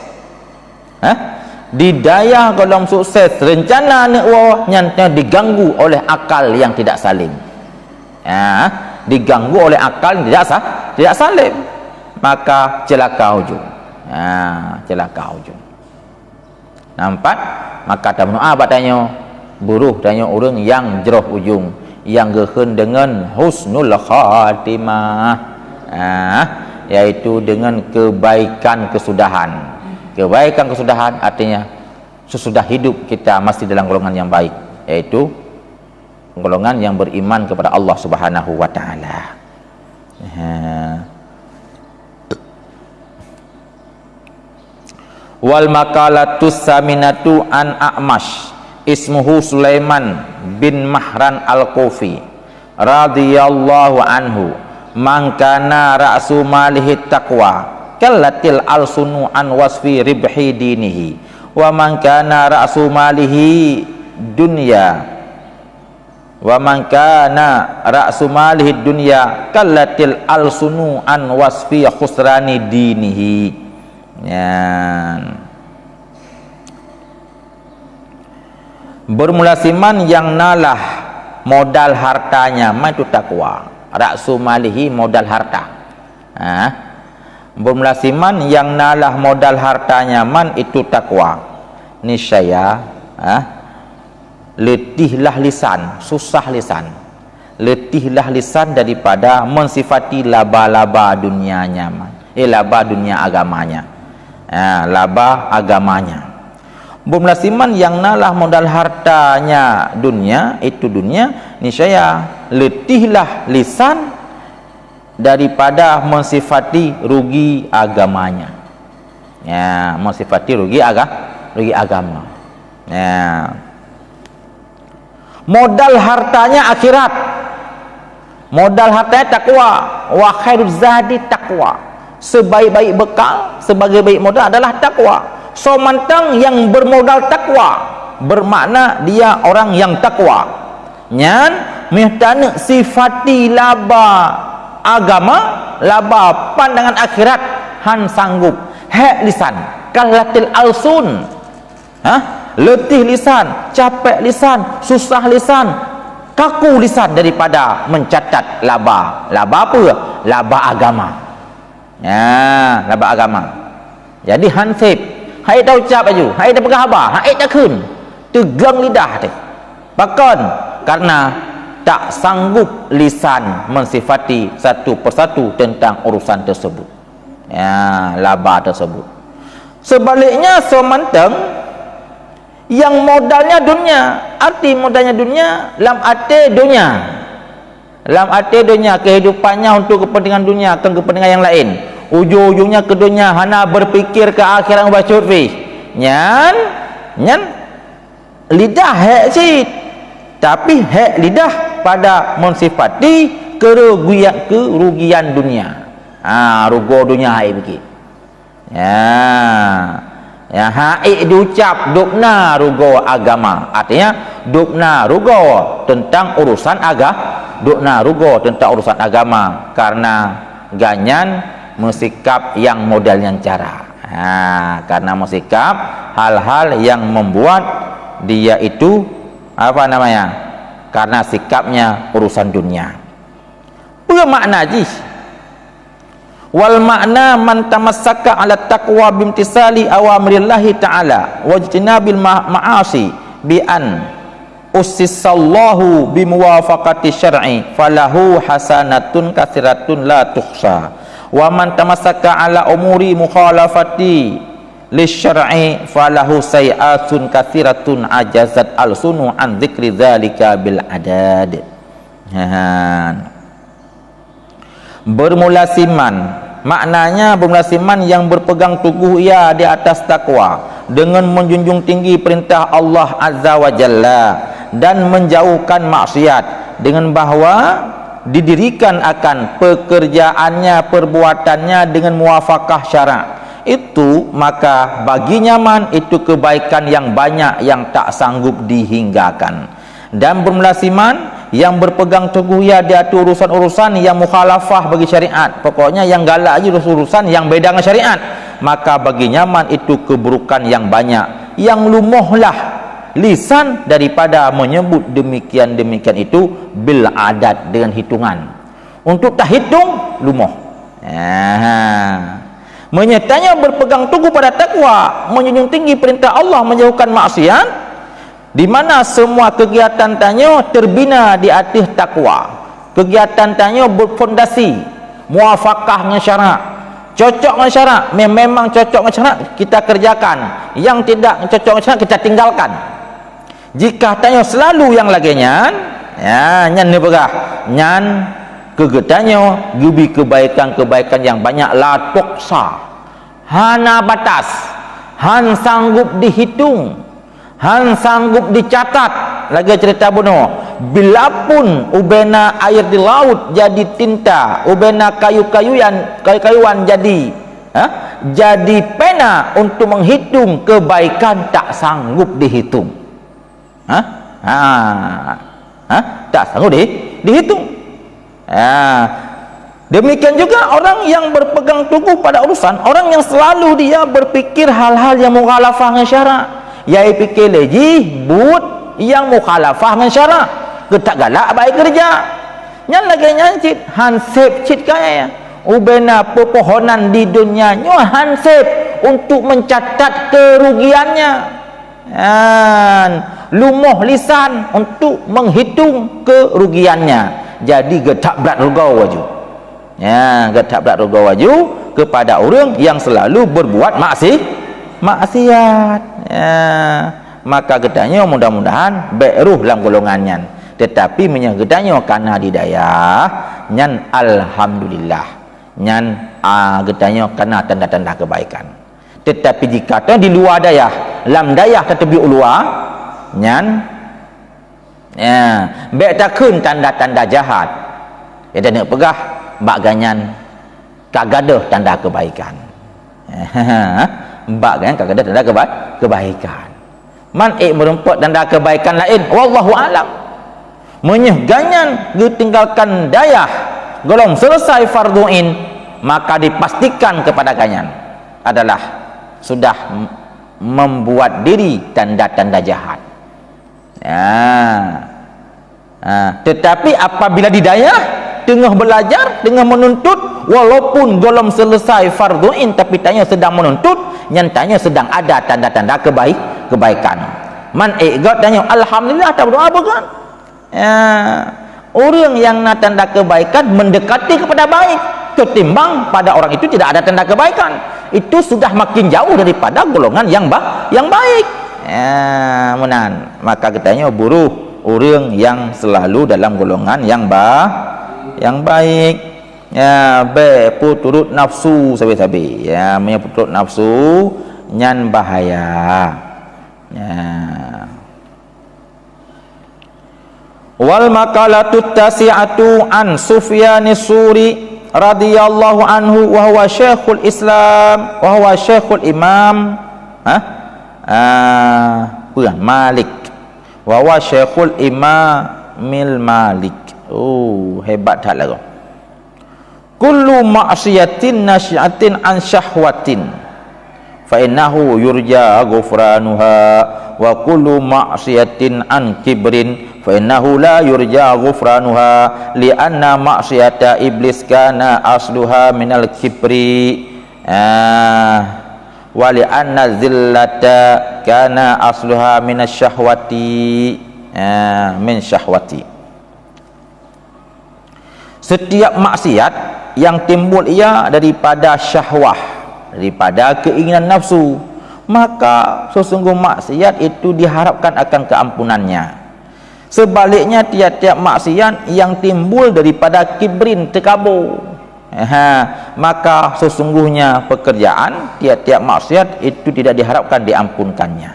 [SPEAKER 1] didayah golong sukses, rencana nak nyantanya diganggu oleh akal yang tidak salim. Diganggu oleh akal yang tidak salim, maka celaka hujung. Celaka hujung. Nampak? Maka tamu batanya buruh tanya orang yang jeroh ujung, yang gehen dengan husnul khatimah, yaitu dengan kebaikan kesudahan. Kebaikan kesudahan artinya sesudah hidup kita masih dalam golongan yang baik, yaitu golongan yang beriman kepada Allah Subhanahu wa taala. Wal makalatus saminatu an A'mash ismuhu Sulaiman bin Mahran al-Kufi radhiyallahu anhu man kana ra'su malihi taqwa kallatil alsunu an wasfi ribhi dinihi wa man kana ra'su malihi dunya wa man kana ra'su malihi dunya kallatil alsunu an wasfi khusrani dinihi. Ya. Bermula siman yang nalah modal hartanya, man itu takwa. Ra'su malihi modal harta. Bermula siman yang nalah modal hartanya, man itu takwa. Niscaya letihlah lisan, susah lisan. Letihlah lisan daripada mensifati laba-laba dunianya, laba dunia agamanya. Laba agamanya. Bermulasiman yang nalah modal hartanya dunia, itu dunia, niscaya letihlah lisan daripada mensifati rugi agamanya. Ya, mensifati rugi agama. Ya. Modal hartanya akhirat. Modal hartanya takwa. Wa khairuz zadi takwa. Sebaik-baik bekal, sebagai baik modal adalah takwa. So mantang yang bermodal takwa bermakna dia orang yang takwa. Nyan mihtana sifati laba agama, laba pandangan akhirat han sanggup hek lisan kalatil alsun. Letih lisan, capek lisan, susah lisan, kaku lisan daripada mencatat laba. Laba apa? Laba agama. Ya, laba agama. Jadi hansip, hai dah ucap baju, hai dah pegang khabar, hai dah kun, tegang lidah tu. Bahkan karena tak sanggup lisan mensifati satu persatu tentang urusan tersebut. Ya, laba tersebut. Sebaliknya semantang yang modalnya dunia, arti modalnya dunia, lam arti dunia. Lam arti dunia, kehidupannya untuk kepentingan dunia, ke kepentingan yang lain. Ujung-ujungnya ke dunia, hana berfikir ke akhirat bacut fi. Nyan lidah hek si, tapi hek lidah pada mensifati kerugian dunia. Rugo dunia hai begitu. Ya, hai diucap dukna rugo agama. Artinya dukna rugo tentang urusan dukna rugo tentang urusan agama, karena ganyan bersikap yang modalnya cara. Karena bersikap hal-hal yang membuat dia itu apa namanya? Karena sikapnya urusan dunia. Bermakna jis. Wal makna man tamassaka ala taqwa bimtisali awamrillahi ta'ala wajtinabil ma'asi bi an ussisallahu bimuwafaqati syar'i falahu hasanatun katsiratun la tuhsa. Wa man tamassaka ala umuri mukhalafati lisyar'i falahu sayi'atun katsiratun ajazat alsunu an dzikri dzalika bil adad. Bermula siman, maknanya bermula siman yang berpegang teguh ia di atas takwa dengan menjunjung tinggi perintah Allah Azza wa Jalla dan menjauhkan maksiat, dengan bahawa didirikan akan pekerjaannya, perbuatannya dengan muwafaqah syarak. Itu maka bagi nyaman itu kebaikan yang banyak yang tak sanggup dihinggakan. Dan bermula siman yang berpegang teguh ia di atas urusan-urusan yang mukhalafah bagi syariat, pokoknya yang galak aja urusan yang beda dengan syariat, maka bagi nyaman itu keburukan yang banyak, yang lumuhlah lisan daripada menyebut demikian itu bil adat, dengan hitungan. Untuk tak hitung lumuh. Menyertanya berpegang teguh pada takwa, menjunjung tinggi perintah Allah, menjauhkan maksiat, di mana semua kegiatan tanya terbina di atas takwa. Kegiatan tanya berfondasi muwafaqah dengan syarak, cocok dengan syarak, memang cocok dengan syarak, kita kerjakan. Yang tidak cocok dengan syarak, kita tinggalkan. Jika tanya selalu yang lagi nyan, ya, nyan ni berah, nyan kegetanya gubi kebaikan-kebaikan yang banyak, la tuksa, hana batas, han sanggup dihitung, han sanggup dicatat. Lagi cerita bunuh, bilapun ubena air di laut jadi tinta, ubena kayu-kayuan jadi pena untuk menghitung kebaikan, tak sanggup dihitung. Tak sanggup dihitung. Demikian juga orang yang berpegang teguh pada urusan, orang yang selalu dia berpikir hal-hal yang mukhalafah dengan syarak, ia fikir lagi but yang mukhalafah dengan syarak, ketak galak baik kerja. Yang lagi nyancit hansip cit kaya ya, ubena pepohonan di dunia nyo hansip untuk mencatat kerugiannya, lumoh lisan untuk menghitung kerugiannya. Jadi getak berat rugau waju, ya, getak berat rugau waju kepada orang yang selalu berbuat maksiat, ya. Maka gedanya mudah-mudahan beruh dalam golongannya, tetapi menyegedanya karena didayah nyan alhamdulillah, nyan gedanya karena tanda-tanda kebaikan. Tetapi jika di luar dayah, lam dayah tetapi ulua nyan, ya, baik takun tanda-tanda jahat, ya, dan nak pegah bak ganyan kagadah tanda kebaikan. Bak ganyan kagadah tanda kebaikan. Man merempot tanda kebaikan lain, wallahu alam. Menyeh ganyan ditinggalkan dayah golong selesai farduin, maka dipastikan kepada ganyan adalah sudah membuat diri tanda-tanda jahat. Tetapi apabila didayah, tengah belajar, tengah menuntut, walaupun belum selesai farduin, tapi tanya sedang menuntut, nyatanya sedang ada tanda-tanda kebaikan. Man igat tanya alhamdulillah, tak berdoa bukan? Orang yang nak tanda kebaikan mendekati kepada baik, ketimbang pada orang itu tidak ada tanda kebaikan, itu sudah makin jauh daripada golongan yang baik. Menan, maka katanya buruh orang yang selalu dalam golongan yang baik, ya, turut nafsu sabi-sabi, ya, turut nafsu nyan bahaya, ya. Wal maqalatut tasi'atu an Sufyanis Suri radhiyallahu anhu wa huwa syekhul Islam wa huwa syekhul Imam Malik wa huwa syekhul Imamil Malik. Oh, hebat tak lagu. Kullu ma'siyatin nasyatin an syahwatin fa innahu yurja ghufranuha wa kullu ma'siyatin an kibrin fa innahu la yurja ghufranuha li anna ma'siyata iblis kana asluha minal kibri wa li anna zillata kana asluha minasy syahwati min syahwati. Setiap maksiat yang timbul ia daripada syahwah, daripada keinginan nafsu, maka sesungguh maksiat itu diharapkan akan keampunannya. Sebaliknya tiap-tiap maksiat yang timbul daripada kibrin, tekabur, maka sesungguhnya pekerjaan tiap-tiap maksiat itu tidak diharapkan diampunkannya,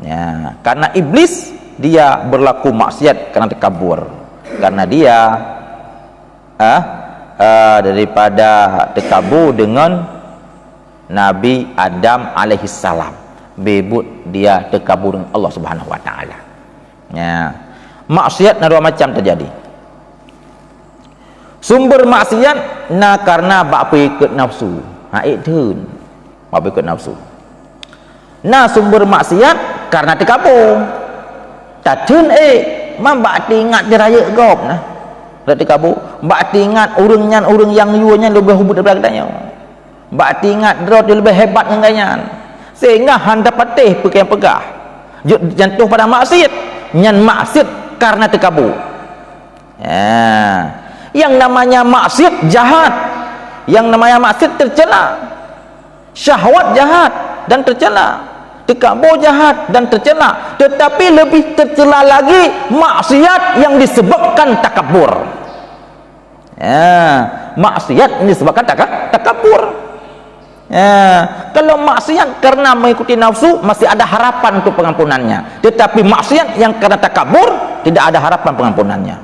[SPEAKER 1] ya, karena iblis dia berlaku maksiat karena tekabur, karena dia daripada tekabur dengan Nabi Adam alaihissalam, bebut dia tekabur dengan Allah Subhanahu wa taala, ya. Maksiat dua macam terjadi. Sumber maksiat karena bak ikut nafsu, itu bak ikut nafsu. Sumber maksiat karena tekabur, tatun bak ingat diraya gop dak tekabur, bak ingat orang yang yuanya lebih hubut daripada katanya, bak ingat drot dia lebih hebat dengan ganyan, sehingga handa patih pegah jantung pada maksiat, nyan maksiat karena tekabur. Yang namanya maksiat jahat, yang namanya maksiat tercela, syahwat jahat dan tercela, takabur jahat dan tercela, tetapi lebih tercela lagi maksiat yang disebabkan takabur. Maksiat yang disebabkan takabur. Kalau maksiat karena mengikuti nafsu masih ada harapan untuk pengampunannya, tetapi maksiat yang karena takabur tidak ada harapan pengampunannya,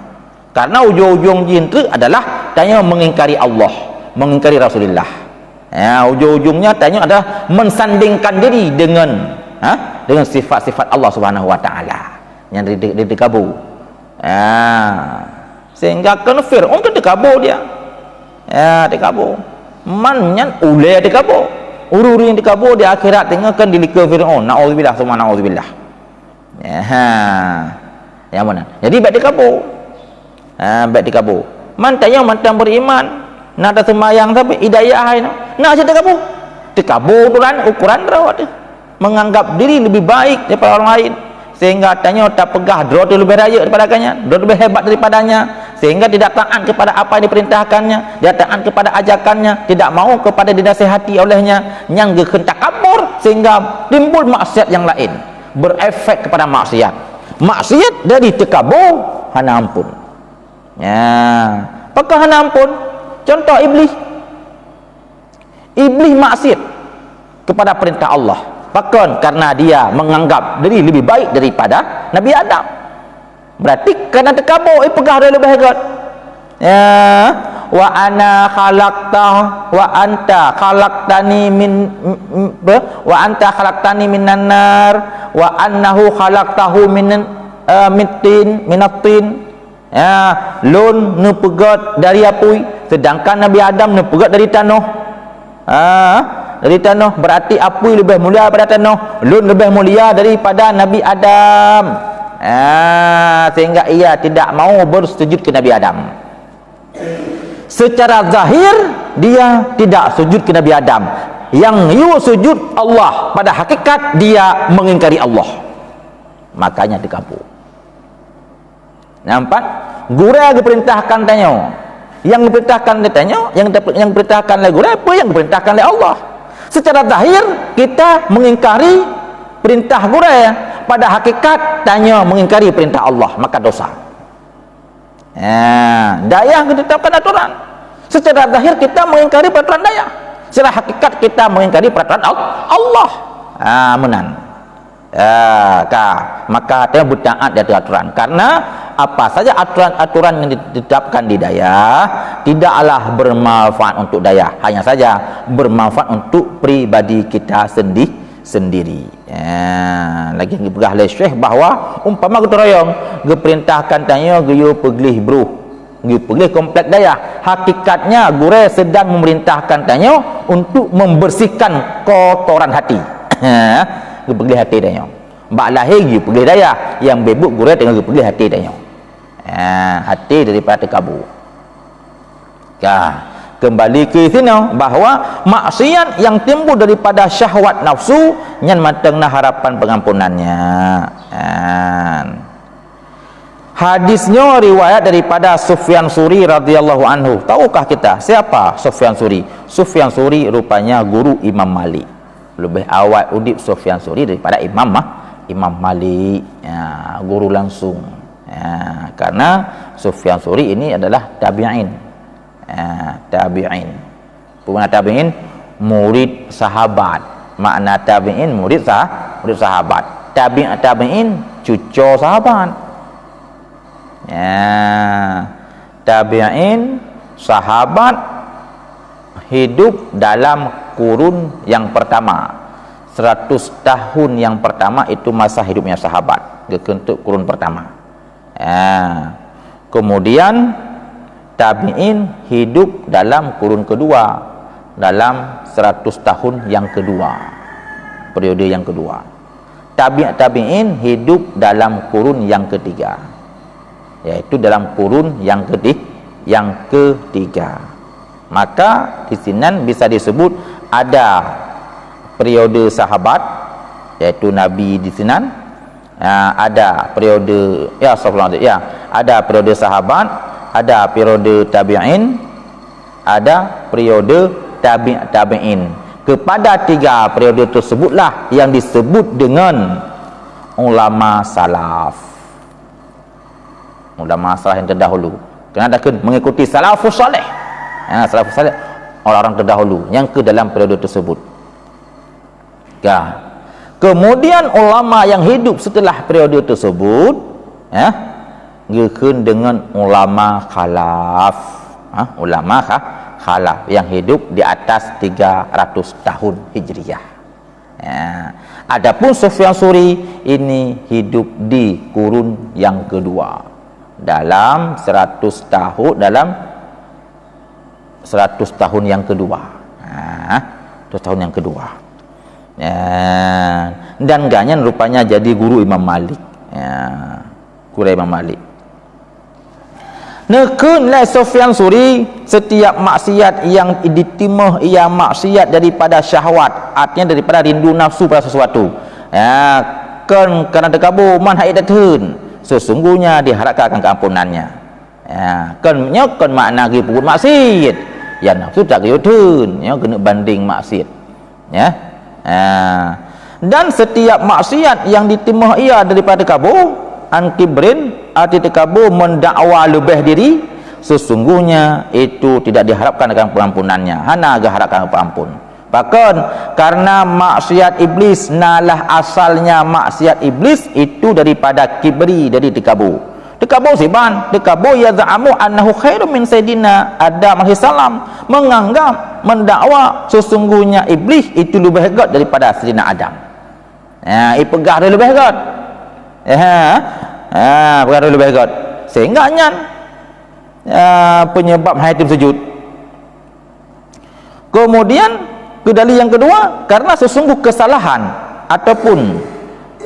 [SPEAKER 1] karena ujung-ujung jin itu adalah tanya mengingkari Allah, mengingkari Rasulullah. Ujung-ujungnya tanya adalah mensandingkan diri dengan sifat-sifat Allah Subhanahu wa taala yang dikabur. Sehingga kan Fir'aun kan dikabur dia. Dikabur. Manyan ulai dikabur. Uru-uru yang dikabur di akhirat tengahkan dilika Fir'aun. Na'udzubillah summa na'udzubillah. Yang mana? Jadi baik dikabur. Baik dikabur. Mantanya mantan beriman. Nak ada sembahyang tapi hidayah hai nak aja dikabur. Dikabur ukuran terawat dia. Menganggap diri lebih baik daripada orang lain, sehingga tanya tak pegah draw lebih raya daripadanya, draw lebih hebat daripadanya, sehingga tidak taat kepada apa yang diperintahkannya, tidak taat kepada ajakannya, tidak mau kepada dinasihati olehnya, yang kehendak kabur, sehingga timbul maksiat yang lain, berefek kepada maksiat. Maksiat dari takabur hana ampun. Apakah hana ampun? Contoh iblis maksiat kepada perintah Allah, bahkan karena dia menganggap diri lebih baik daripada Nabi Adam, berarti karena takabur pegah dia lebih hebat. Wa ana wa anta khalaqtani minan nar wa annahu khalaqtahu minatin. Lun ne pegat dari api, sedangkan Nabi Adam ne pegat dari tanah. Dari tanah, berarti api lebih mulia daripada tanah, lun lebih mulia daripada Nabi Adam. Sehingga ia tidak mau bersujud ke Nabi Adam. Secara zahir dia tidak sujud ke Nabi Adam, yang sujud Allah, pada hakikat dia mengingkari Allah, makanya dikabur. Nampak? Gura diperintahkan tanya, yang diperintahkan dia tanya, yang diperintahkan oleh gura apa yang diperintahkan oleh Allah. Secara zahir kita mengingkari perintah gura, pada hakikat tanya mengingkari perintah Allah, maka dosa. Daya ditetapkan aturan. Secara zahir kita mengingkari peraturan daya, secara hakikat kita mengingkari peraturan Allah. Maka dia bertaat dari aturan, karena apa saja aturan-aturan yang ditetapkan di daya tidaklah bermanfaat untuk daya, hanya saja bermanfaat untuk pribadi kita sendiri. Lagi dipegah oleh Syekh bahawa umpama kita royong diperintahkan tanya geyo peglih bro, geyo peglih komplek daya, hakikatnya gure sedang memerintahkan tanya untuk membersihkan kotoran hati. Gepeglih hati tanya. Mbak lahir geyo peglih daya, yang bebuk gure tengah gepeglih hati tanya. Hati daripada kabur. Kembali ke sini bahawa maksiat yang timbul daripada syahwat nafsu yang matangna harapan pengampunannya. Hadisnya riwayat daripada Sufyan Suri radhiyallahu anhu. Tahukah kita siapa Sufyan Suri? Sufyan Suri rupanya guru Imam Malik. Lebih awal udip Sufyan Suri daripada Imam Malik, guru langsung. Karena Sufyan Suri ini adalah tabi'in. Bukan tabi'in, murid sahabat. Makna tabi'in murid sahabat. Tabi'in cucu sahabat. Tabi'in sahabat hidup dalam kurun yang pertama. 100 tahun yang pertama itu masa hidupnya sahabat, kekentuk kurun pertama. Kemudian tabi'in hidup dalam kurun kedua, dalam 100 tahun yang kedua, periode yang kedua. Tabi'in hidup dalam kurun yang ketiga, yaitu dalam kurun yang ketiga. Maka di sini bisa disebut ada periode sahabat, yaitu Nabi di sini. Ada periode ada periode sahabat, ada periode tabi'in, ada periode tabi'in. Kepada 3 periode tersebutlah yang disebut dengan ulama salaf. Ulama salaf yang terdahulu. Kerana ada mengikuti salafus salih. Salafus salih orang-orang terdahulu yang ke dalam periode tersebut. Kemudian ulama yang hidup setelah periode tersebut gekun dengan ulama khalaf. Ulama khalaf yang hidup di atas 300 tahun Hijriah. Adapun Sufyan Tsuri ini hidup di kurun yang kedua dalam 100 tahun yang kedua. 100 tahun yang kedua. Dan ganyan rupanya jadi guru Imam Malik. Guru Imam Malik. Nekunlah Sufyan Tsuri setiap maksiat yang ditimah ia maksiat daripada syahwat, artinya daripada rindu nafsu pada sesuatu. Kerana terkabur man haidatun, sesungguhnya diharapkan akan keampunannya. Kan makna gi pun maksiat. Ya nafsu tak gayutun, kena banding maksiat. Dan setiap maksiat yang ditimah ia daripada kabur an-kibrin, arti terkabur mendakwa lebih diri, sesungguhnya itu tidak diharapkan akan pengampunannya. Hana agak harapkan pengampun. Bahkan karena maksiat iblis, nalah asalnya maksiat iblis itu daripada kibri, dari terkabur. Terkabur siban, terkabur yaz'amu annahu khairum min sayyidina Adam alaihissalam, menganggap, mendakwa sesungguhnya iblis itu lebih hebat daripada sayyidina Adam. Ipegah dia lebih hebat. Perkara lebih hebat. Sehingga penyebab haitim sujud. Kemudian kedali yang kedua, karena sesungguh kesalahan ataupun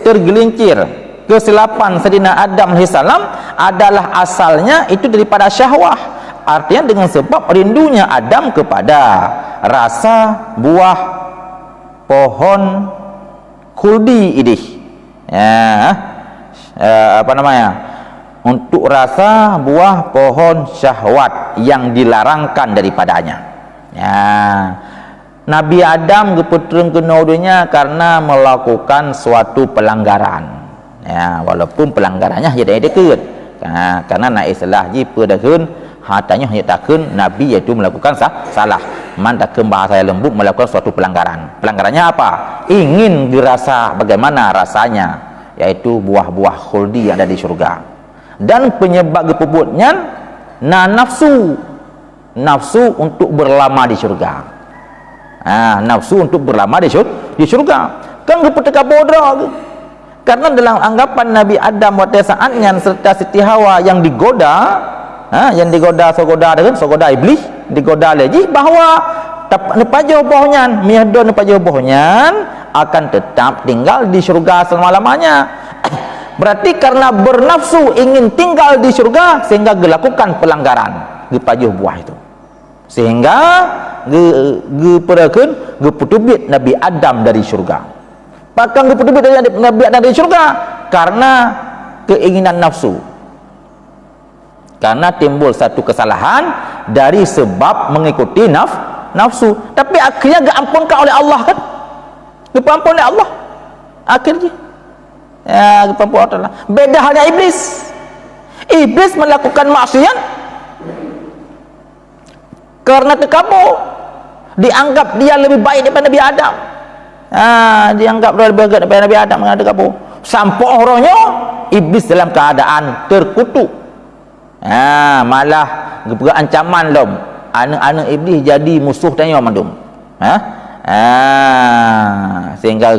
[SPEAKER 1] tergelincir kesilapan Sayyidina Adam alaihissalam adalah asalnya itu daripada syahwah, artinya dengan sebab rindunya Adam kepada rasa buah pohon khuldi idih. Untuk rasa buah pohon syahwat yang dilarangkan daripadanya. Nabi Adam keputrung kenaudanya karena melakukan suatu pelanggaran. Walaupun pelanggarannya jadi dekat. Karena naik salah jipa dakun hatanya hanya takun Nabi iaitu melakukan salah. Man takun bahasa yang lembut melakukan suatu pelanggaran. Pelanggarannya apa? Ingin dirasa bagaimana rasanya, yaitu buah-buah khuldi yang ada di syurga. Dan penyebab kepuputnya nafsu untuk berlama di syurga. Nafsu untuk berlama di syurga. Kan keputut kabodra. Karena dalam anggapan Nabi Adam pada saatnya serta Siti Hawa yang digoda, sogoda iblis, digoda lagi bahawa nepajau bohnya, mihdon nepajau bohnya akan tetap tinggal di syurga selama-lamanya. Berarti karena bernafsu ingin tinggal di syurga sehingga dilakukan pelanggaran gepajuh buah itu, sehingga geputubit Nabi Adam dari syurga. Bahkan geputubit dari Nabi Adam dari syurga karena keinginan nafsu, karena timbul satu kesalahan dari sebab mengikuti nafsu. Tapi akhirnya diampunkan oleh Allah kan, diampun oleh Allah akhirnya. Beda halnya iblis. Iblis melakukan maksiat karena terkabur, dianggap dia lebih baik daripada Nabi Adam. Dianggap dia lebih baik daripada Nabi Adam dengan terkabur. Sampai orangnya iblis dalam keadaan terkutuk. Malah berbuat ancaman lom. Anak-anak iblis jadi musuh tanya mandum. Sehingga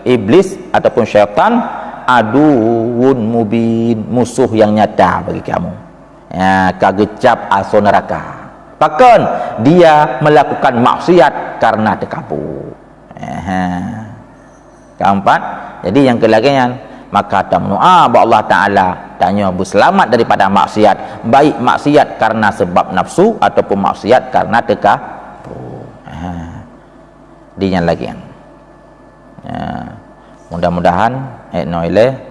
[SPEAKER 1] iblis ataupun syaitan aduun mubin, musuh yang nyata bagi kamu. Kagecap asal neraka. Bahkan dia melakukan maksiat karena terkabur. Keempat, jadi yang kelaganya maka tamnu'a ba Allah Ta'ala tanya berselamat daripada maksiat, baik maksiat karena sebab nafsu ataupun maksiat karena terkabur. Dinya lagi yang mudah-mudahan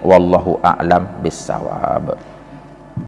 [SPEAKER 1] wallahu a'lam bissawab.